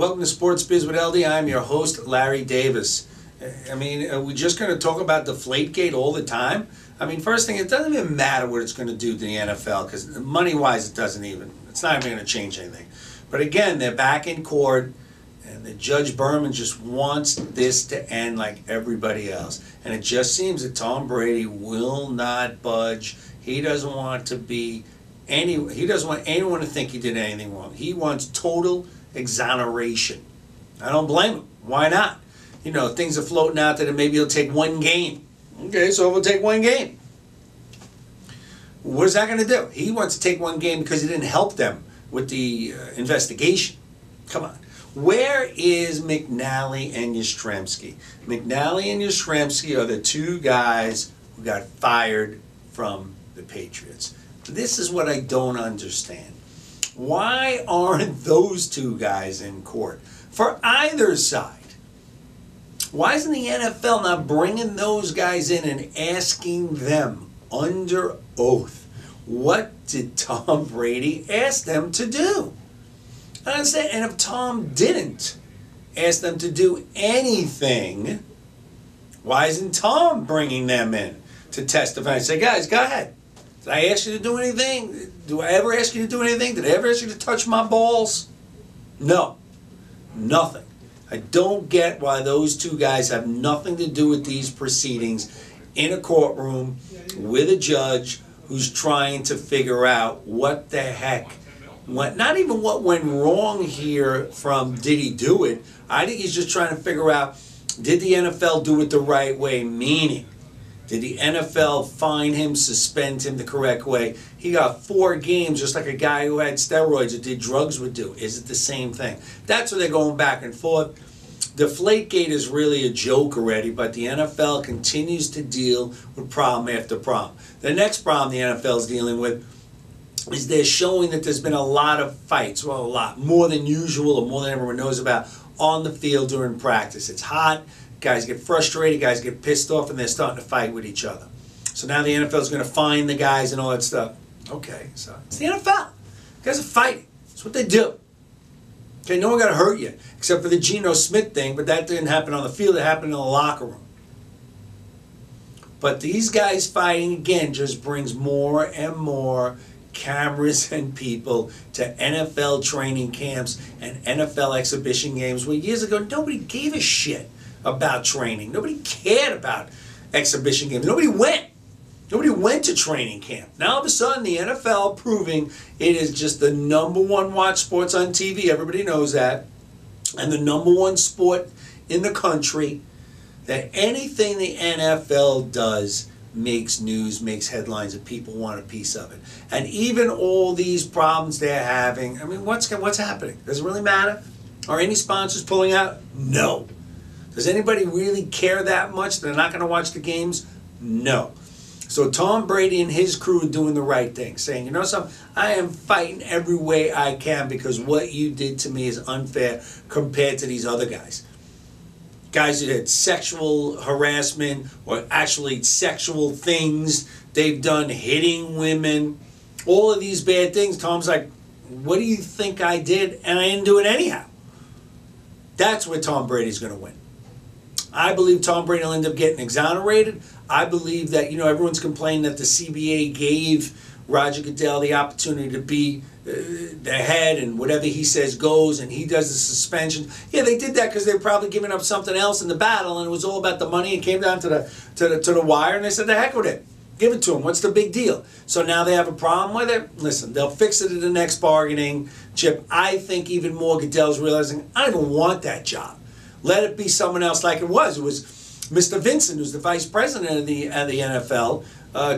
Welcome to Sports Biz with LD. I'm your host, Larry Davis. I mean, are we just going to talk about Deflategate all the time? I mean, first thing, it doesn't even matter what it's going to do to the NFL because money-wise, it's not even going to change anything. But again, they're back in court, and the Judge Berman just wants this to end like everybody else. And it just seems that Tom Brady will not budge. He doesn't want he doesn't want anyone to think he did anything wrong. He wants total exoneration. I don't blame him. Why not? You know, things are floating out that maybe he'll take one game. Okay, so we'll take one game. What is that going to do? He wants to take one game because he didn't help them with the investigation. Come on. Where is McNally and Yastrzemski? McNally and Yastrzemski are the two guys who got fired from the Patriots. This is what I don't understand. Why aren't those two guys in court for either side? Why isn't the NFL not bringing those guys in and asking them under oath, what did Tom Brady ask them to do? I understand, and if Tom didn't ask them to do anything, why isn't Tom bringing them in to testify and say, guys, go ahead. Did I ask you to do anything? Do I ever ask you to do anything? Did I ever ask you to touch my balls? No. Nothing. I don't get why those two guys have nothing to do with these proceedings in a courtroom with a judge who's trying to figure out what the heck, not even what went wrong here from did he do it. I think he's just trying to figure out, did the NFL do it the right way? Meaning, did the NFL fine him, suspend him the correct way? He got 4 games just like a guy who had steroids or did drugs would do. Is it the same thing? That's where they're going back and forth. Deflategate is really a joke already, but the NFL continues to deal with problem after problem. The next problem the NFL is dealing with is they're showing that there's been a lot of fights, well, a lot, more than usual or more than everyone knows about, on the field during practice. It's hot. Guys get frustrated, guys get pissed off, and they're starting to fight with each other. So now the NFL is going to fine the guys and all that stuff. Okay, so it's the NFL. Guys are fighting. That's what they do. Okay, no one got hurt yet, except for the Geno Smith thing, but that didn't happen on the field. It happened in the locker room. But these guys fighting, again, just brings more and more cameras and people to NFL training camps and NFL exhibition games where years ago nobody gave a shit about training. Nobody cared about exhibition games. Nobody went. Nobody went to training camp. Now all of a sudden the NFL proving it is just the #1 watch sports on TV. Everybody knows that. And the #1 sport in the country, that anything the NFL does makes news, makes headlines, and people want a piece of it. And even all these problems they're having, I mean, what's happening? Does it really matter? Are any sponsors pulling out? No. Does anybody really care that much? They're not going to watch the games? No. So Tom Brady and his crew are doing the right thing, saying, you know something, I am fighting every way I can because what you did to me is unfair compared to these other guys. Guys who had sexual harassment or actually sexual things they've done, hitting women, all of these bad things. Tom's like, what do you think I did? And I didn't do it anyhow. That's where Tom Brady's going to win. I believe Tom Brady will end up getting exonerated. I believe that, you know, everyone's complaining that the CBA gave Roger Goodell the opportunity to be the head and whatever he says goes, and he does the suspension. Yeah, they did that because they were probably giving up something else in the battle, and it was all about the money. It came down to the wire, and they said, the heck with it. Give it to them. What's the big deal? So now they have a problem with it. Listen, they'll fix it at the next bargaining chip. I think even more Goodell's realizing, I don't even want that job. Let it be someone else like it was. It was Mr. Vincent, who's the vice president of the NFL,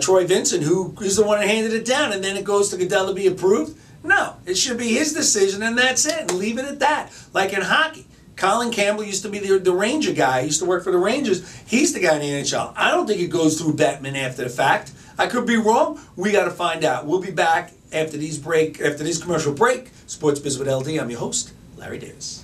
Troy Vincent, who is the one that handed it down, and then it goes to Goodell to be approved. No, it should be his decision, and that's it, and leave it at that. Like in hockey, Colin Campbell used to be the Ranger guy. He used to work for the Rangers. He's the guy in the NHL. I don't think it goes through Bettman after the fact. I could be wrong. We got to find out. We'll be back after these commercial break. Sports Biz with LD. I'm your host, Larry Davis.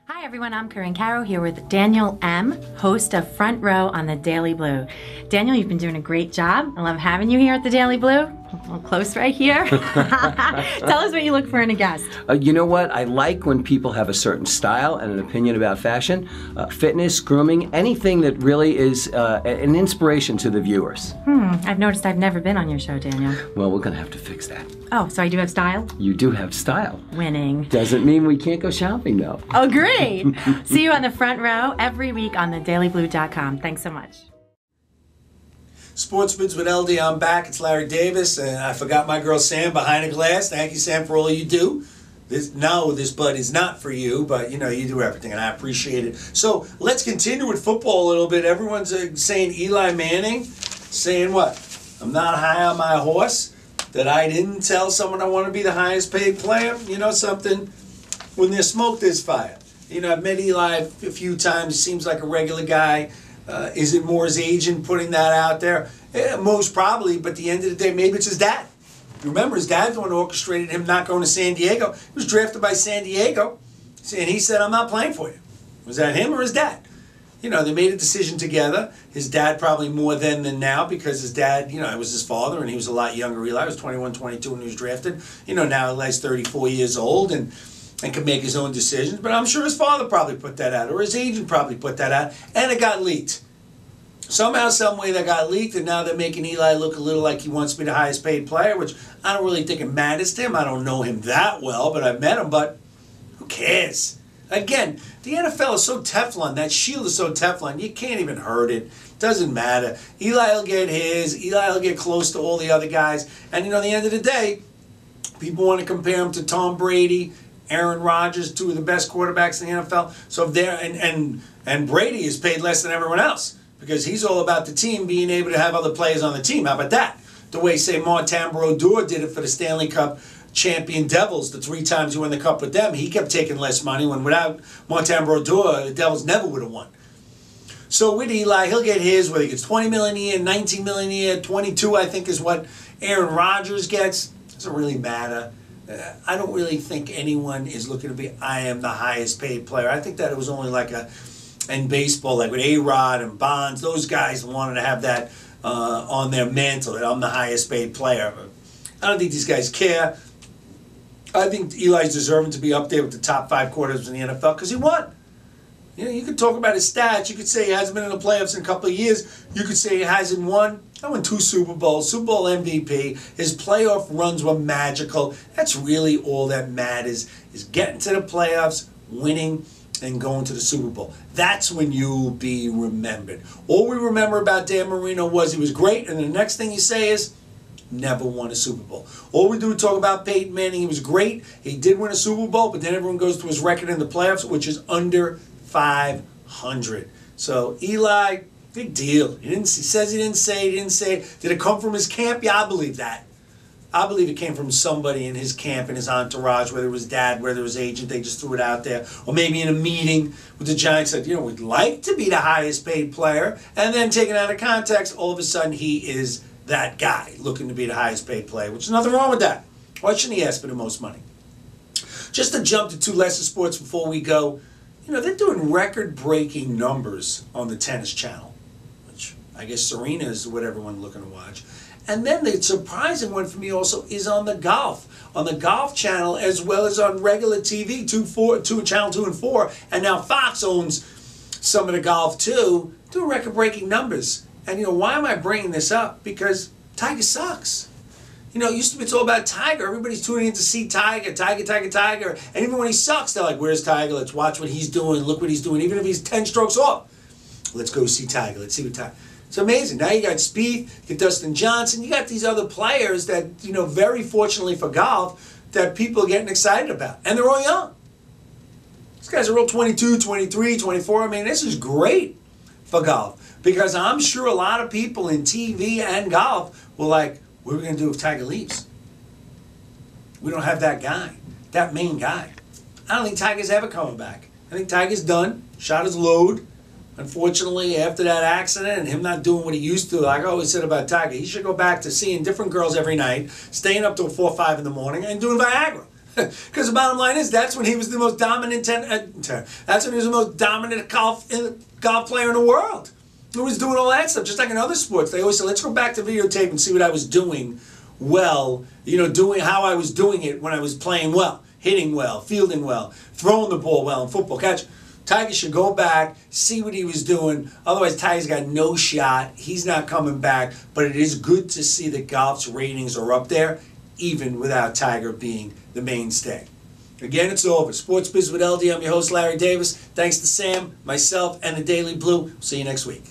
Hi everyone, I'm Corinne Caro here with Daniel M., host of Front Row on the Daily Blue. Daniel, you've been doing a great job. I love having you here at the Daily Blue. Well, close right here. Tell us what you look for in a guest. You know what? I like when people have a certain style and an opinion about fashion, fitness, grooming, anything that really is an inspiration to the viewers. I've noticed I've never been on your show, Daniel. Well, we're going to have to fix that. Oh, so I do have style? You do have style. Winning. Doesn't mean we can't go shopping, though. Oh, great. See you on the front row every week on thedailyblue.com. Thanks so much. Sportsman's with LD, I'm back. It's Larry Davis, and I forgot my girl Sam behind the glass. Thank you, Sam, for all you do. This bud is not for you, but you do everything, and I appreciate it. So let's continue with football a little bit. Everyone's saying Eli Manning, saying what? I'm not high on my horse, that I didn't tell someone I want to be the highest paid player. You know something? When there's smoke, there's fire. I've met Eli a few times. He seems like a regular guy. Is it more his agent putting that out there? Most probably, but at the end of the day, maybe it's his dad. Remember, his dad's the one who orchestrated him not going to San Diego. He was drafted by San Diego, and he said, I'm not playing for you. Was that him or his dad? They made a decision together. His dad probably more then than now, because his dad, it was his father, and he was a lot younger. Eli was 21, 22 when he was drafted. Now Eli's 34 years old and can make his own decisions. But I'm sure his father probably put that out, or his agent probably put that out, and it got leaked. Somehow, some way that got leaked, and now they're making Eli look a little like he wants to be the highest paid player, which I don't really think it matters to him. I don't know him that well, but I've met him, but who cares? Again, the NFL is so Teflon. That shield is so Teflon. You can't even hurt it. Doesn't matter. Eli will get his. Eli will get close to all the other guys. And, at the end of the day, people want to compare him to Tom Brady, Aaron Rodgers, two of the best quarterbacks in the NFL. So if they're, and Brady is paid less than everyone else, because he's all about the team being able to have other players on the team. How about that? The way, say, Martin Brodeur did it for the Stanley Cup champion Devils, the 3 times he won the Cup with them. He kept taking less money, when without Martin Brodeur, the Devils never would have won. So with Eli, he'll get his, whether he gets $20 million a year, $19 million a year, $22, I think, is what Aaron Rodgers gets. Doesn't really matter. I don't really think anyone is looking to be, I am the highest paid player. I think that it was only like in baseball, like with A-Rod and Bonds, those guys wanted to have that on their mantle, that I'm the highest paid player. I don't think these guys care. I think Eli's deserving to be up there with the top 5 quarterbacks in the NFL because he won. You could talk about his stats. You could say he hasn't been in the playoffs in a couple of years. You could say he hasn't won. I won 2 Super Bowls, Super Bowl MVP. His playoff runs were magical. That's really all that matters, is getting to the playoffs, winning, and going to the Super Bowl. That's when you'll be remembered. All we remember about Dan Marino was he was great, and the next thing you say is, never won a Super Bowl. All we do is talk about Peyton Manning. He was great. He did win a Super Bowl, but then everyone goes to his record in the playoffs, which is under 500. So Eli, big deal. He says he didn't say it. Did it come from his camp? Yeah, I believe that. I believe it came from somebody in his camp, in his entourage, whether it was dad, whether it was agent, they just threw it out there. Or maybe in a meeting with the Giants said, we'd like to be the highest paid player. And then taken out of context, all of a sudden he is that guy looking to be the highest paid player, which is nothing wrong with that. Why shouldn't he ask for the most money? Just to jump to 2 lesser sports before we go, they're doing record-breaking numbers on the tennis channel, which I guess Serena is what everyone's looking to watch. And then the surprising one for me also is on the golf channel, as well as on regular TV, channel 2 and 4, and now Fox owns some of the golf too, doing record-breaking numbers. And why am I bringing this up? Because Tiger sucks. It used to be it's all about Tiger. Everybody's tuning in to see Tiger. And even when he sucks, they're like, where's Tiger? Let's watch what he's doing. Look what he's doing. Even if he's 10 strokes off. Let's go see Tiger. Let's see what Tiger. It's amazing. Now you got Spieth, you got Dustin Johnson, you got these other players that, very fortunately for golf, that people are getting excited about. And they're all young. These guys are all 22, 23, 24. I mean, this is great for golf. Because I'm sure a lot of people in TV and golf were like, what are we going to do if Tiger leaves? We don't have that guy, that main guy. I don't think Tiger's ever coming back. I think Tiger's done, shot his load. Unfortunately, after that accident and him not doing what he used to, like I always said about Tiger, he should go back to seeing different girls every night, staying up till 4 or 5 in the morning, and doing Viagra. Because the bottom line is, that's when he was the most dominant. That's when he was the most dominant golf player in the world. He was doing all that stuff, just like in other sports. They always say, let's go back to videotape and see what I was doing well, doing how I was doing it when I was playing well, hitting well, fielding well, throwing the ball well in football. Tiger should go back, see what he was doing. Otherwise, Tiger's got no shot. He's not coming back. But it is good to see that golf's ratings are up there, even without Tiger being the mainstay. Again, it's over. Sports Biz with LD. I'm your host, Larry Davis. Thanks to Sam, myself, and the Daily Blue. See you next week.